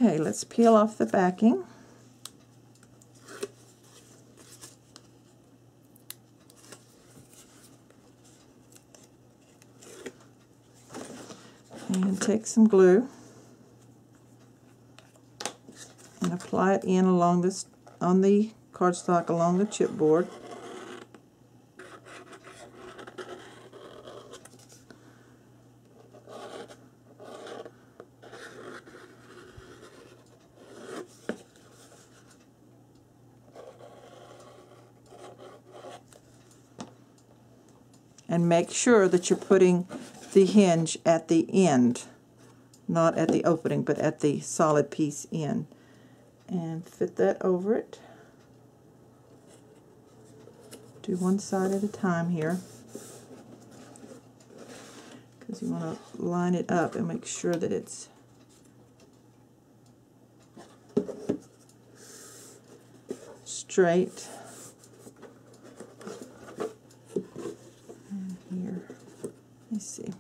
Okay, let's peel off the backing. And take some glue and apply it in along this, on the cardstock along the chipboard. And make sure that you're putting the hinge at the end, not at the opening, but at the solid piece end. And fit that over it. Do one side at a time here, because you want to line it up and make sure that it's straight. And here, let me see.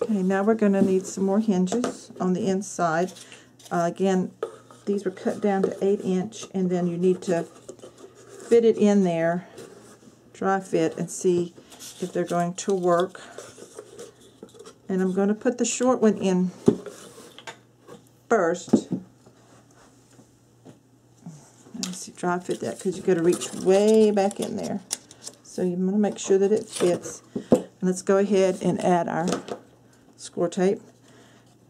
Okay, now we're going to need some more hinges on the inside. Again, these were cut down to 8-inch, and then you need to fit it in there, dry fit, and see if they're going to work. And I'm going to put the short one in first. Let's see, dry fit that, because you've got to reach way back in there. So you want to make sure that it fits. And let's go ahead and add our score tape.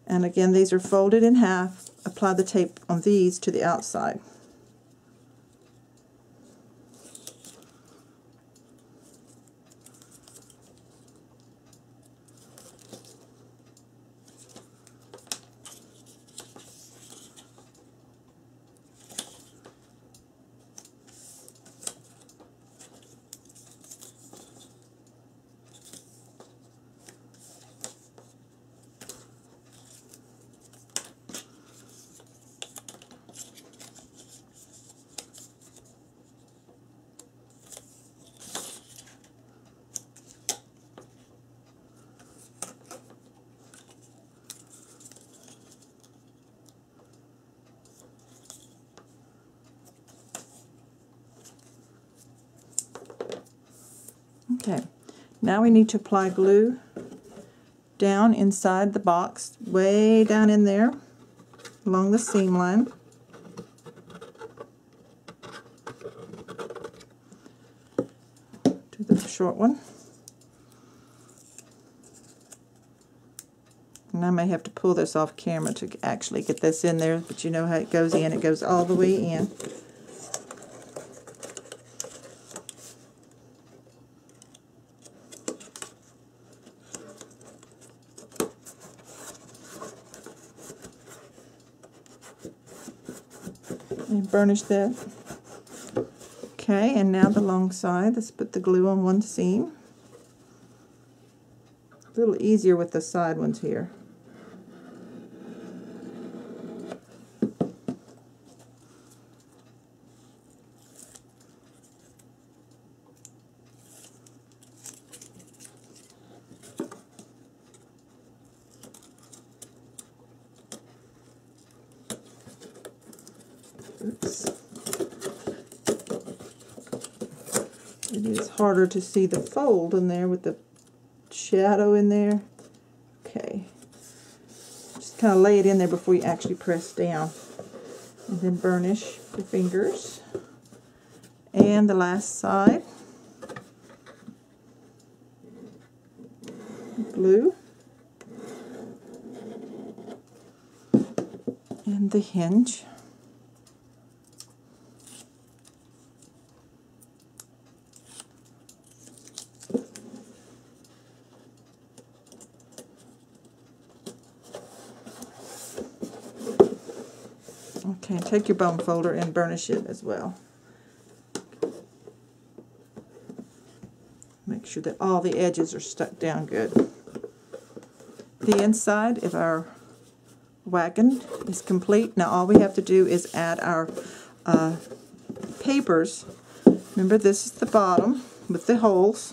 And again, these are folded in half. Apply the tape on these to the outside. Okay, now we need to apply glue down inside the box, way down in there, along the seam line. To the short one. And I may have to pull this off camera to actually get this in there, but you know how it goes in. It goes all the way in. And burnish that. Okay, and now the long side. Let's put the glue on one seam. A little easier with the side ones here. Oops. It is harder to see the fold in there with the shadow in there. Okay. Just kind of lay it in there before you actually press down. And then burnish your fingers. And the last side. Glue. And the hinge. Okay, take your bone folder and burnish it as well. Make sure that all the edges are stuck down good. The inside of our wagon is complete. Now all we have to do is add our papers. Remember, this is the bottom with the holes.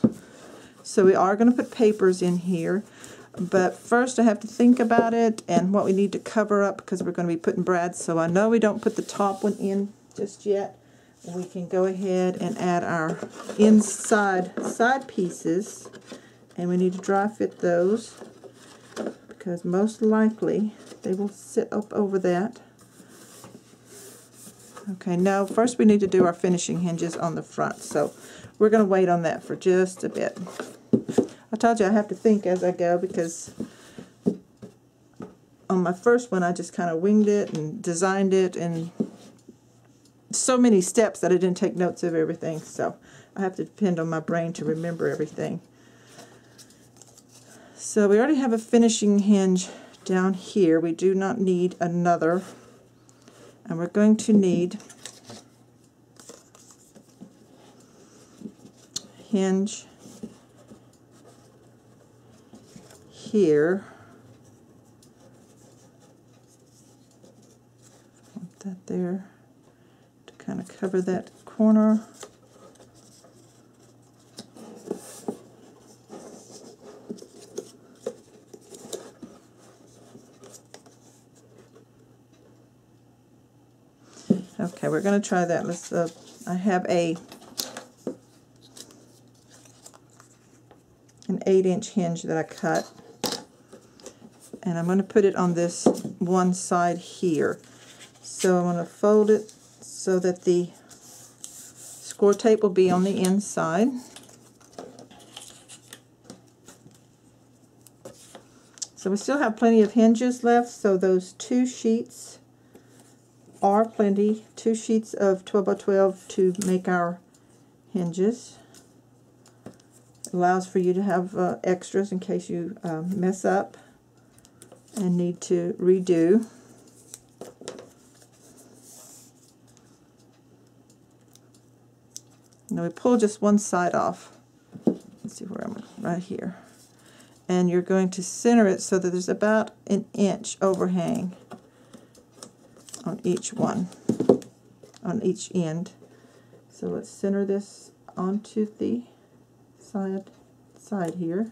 So we are going to put papers in here. But first I have to think about it and what we need to cover up, because we're going to be putting brads. So I know we don't put the top one in just yet. We can go ahead and add our inside side pieces. And we need to dry fit those, because most likely they will sit up over that. Okay, now first we need to do our finishing hinges on the front. So we're going to wait on that for just a bit. I told you I have to think as I go, because on my first one I just kind of winged it and designed it, and so many steps that I didn't take notes of everything, so I have to depend on my brain to remember everything. So we already have a finishing hinge down here. We do not need another, and we're going to need hinge here. Put that there to kind of cover that corner. Okay, we're going to try that. Let's. I have an 8-inch hinge that I cut, and I'm going to put it on this one side here. So I'm going to fold it so that the score tape will be on the inside. So we still have plenty of hinges left, so those 2 sheets are plenty. 2 sheets of 12 by 12 to make our hinges. Allows for you to have extras in case you mess up and need to redo. Now we pull just one side off. Let's see where I'm right here. And you're going to center it so that there's about an inch overhang on each one, on each end. So let's center this onto the side here.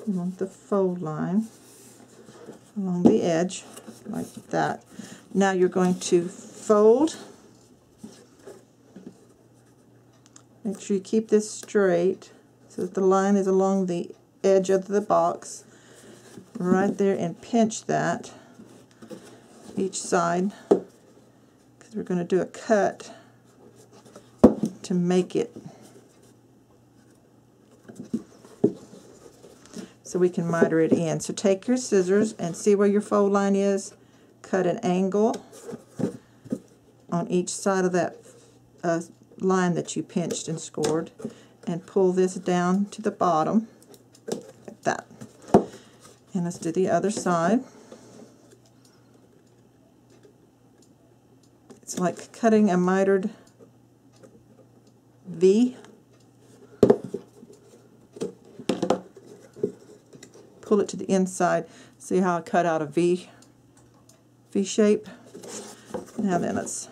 You want the fold line along the edge like that. Now you're going to fold. Make sure you keep this straight so that the line is along the edge of the box right there, and pinch that each side, because we're going to do a cut to make it so we can miter it in. So take your scissors and see where your fold line is, cut an angle on each side of that line that you pinched and scored, and pull this down to the bottom like that. And let's do the other side. It's like cutting a mitered V. Pull it to the inside. See how I cut out a V shape? Now then, let's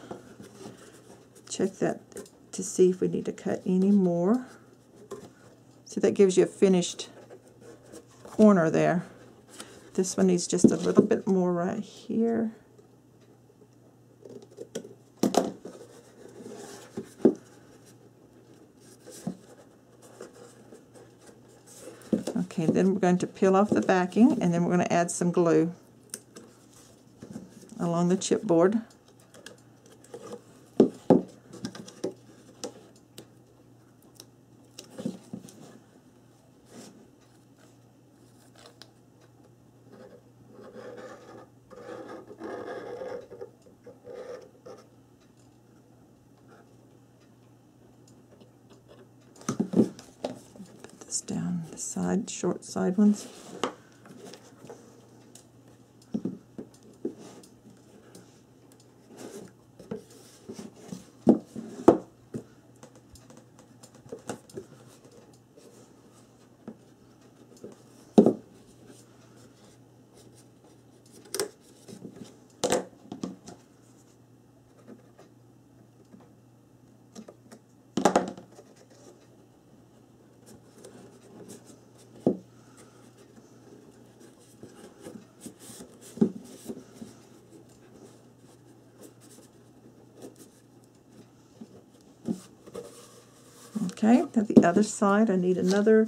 check that to see if we need to cut any more. So that gives you a finished corner there. This one needs just a little bit more right here. Okay, then we're going to peel off the backing, and then we're going to add some glue along the chipboard. Down the side, short side ones. Okay, at the other side I need another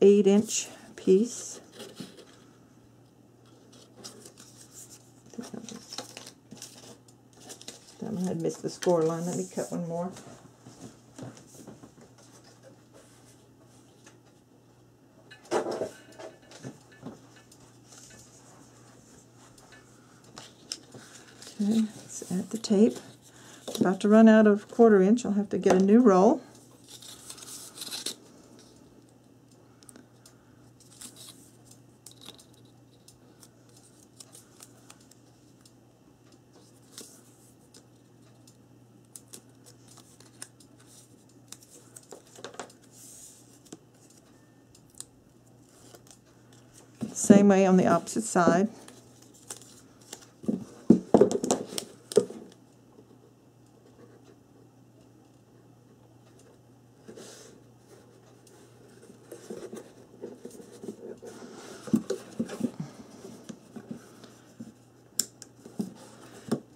8-inch piece. I had missed the score line. Let me cut one more. Okay, let's add the tape. About to run out of 1/4 inch. I'll have to get a new roll. Same way on the opposite side.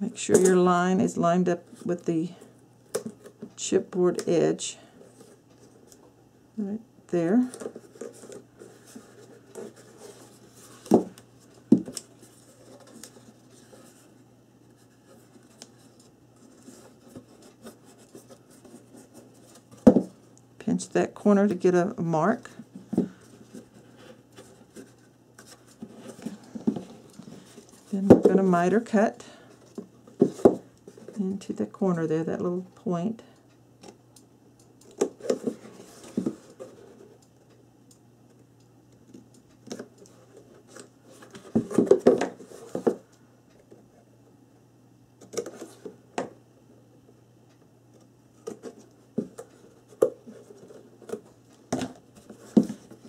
Make sure your line is lined up with the chipboard edge right there. Pinch that corner to get a mark. Then we're going to miter cut into the corner there, that little point.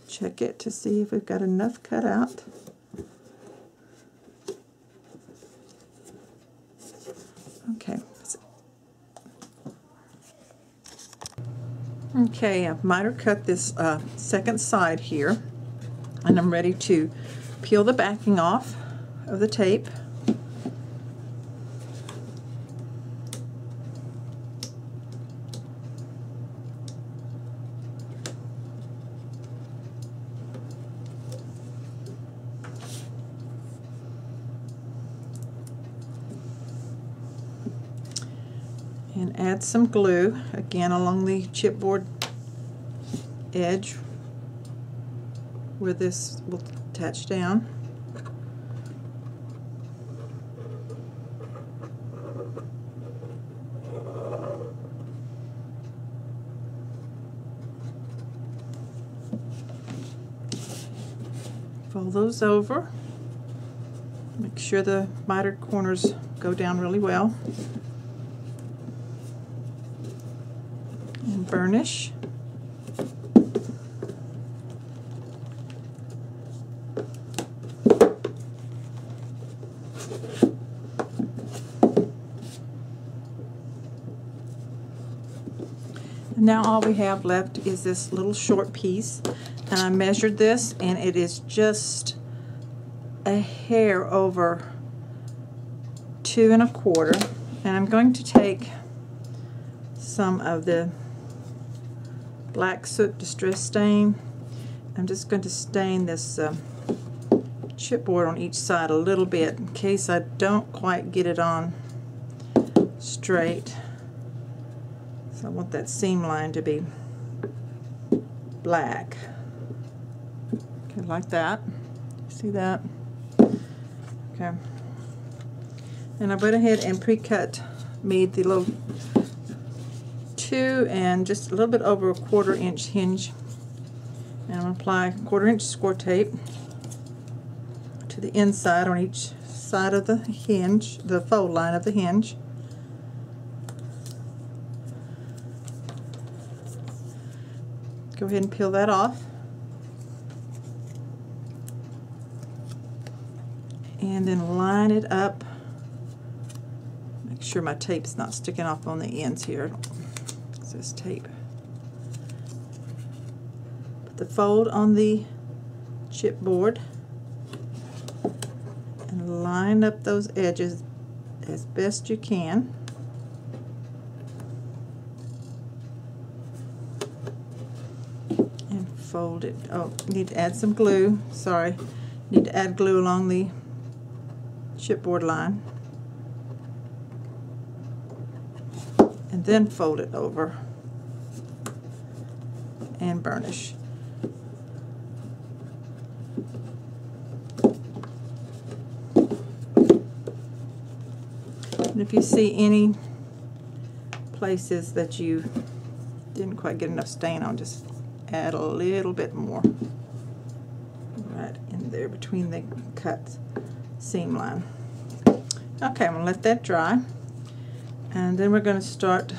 Check it to see if we've got enough cut out. Okay. Okay, I've miter cut this second side here, and I'm ready to peel the backing off of the tape. And add some glue, again along the chipboard edge where this will attach down. Fold those over. Make sure the mitered corners go down really well. And burnish. And now all we have left is this little short piece, and I measured this and it is just a hair over 2 1/4, and I'm going to take some of the black soot distress stain. I'm just going to stain this chipboard on each side a little bit in case I don't quite get it on straight. So I want that seam line to be black. Okay, like that. See that? Okay. And I went ahead and pre-cut made the little 2 and just a little bit over a 1/4 inch hinge, and I'm going to apply 1/4 inch score tape to the inside on each side of the hinge, the fold line of the hinge. Go ahead and peel that off, and then line it up. Make sure my tape's not sticking off on the ends here. This tape. Put the fold on the chipboard and line up those edges as best you can. fold it. Oh, need to add some glue. Sorry. Need to add glue along the chipboard line. And then fold it over and burnish. And if you see any places that you didn't quite get enough stain on, just add a little bit more right in there between the cut seam line. Okay, I'm going to let that dry, and then we're going to start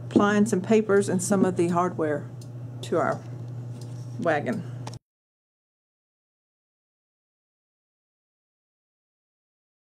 applying some papers and some of the hardware to our wagon.